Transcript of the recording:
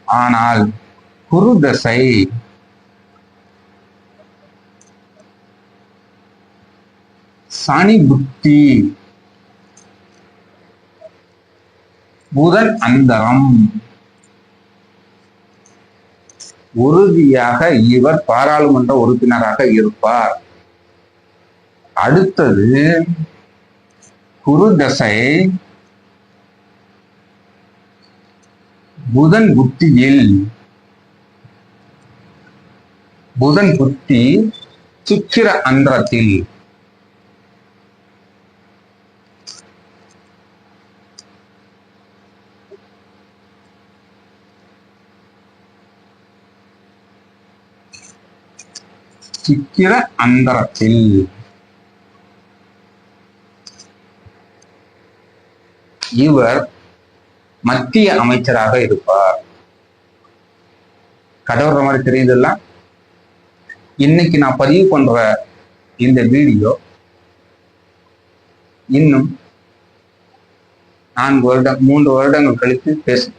ஆனால் குரு தசை சனி புத்தி புதன் அந்தரம் உறுதியாக இவர் பாராளுமன்ற உறுப்பினராக இருப்பார். அடுத்தது குரு தசை புதன் புத்தியில் புதன் புத்தி சுக்கிர அந்தரத்தில் சுக்கிர அந்தரத்தில் இவர் மத்திய அமைச்சராக இருப்பார். கடவுற மாதிரி தெரியுதுல்ல. இன்னைக்கு நான் பதிவு பண்ற இந்த வீடியோ இன்னும் 3 வருடங்கள் கழித்து பேசும்.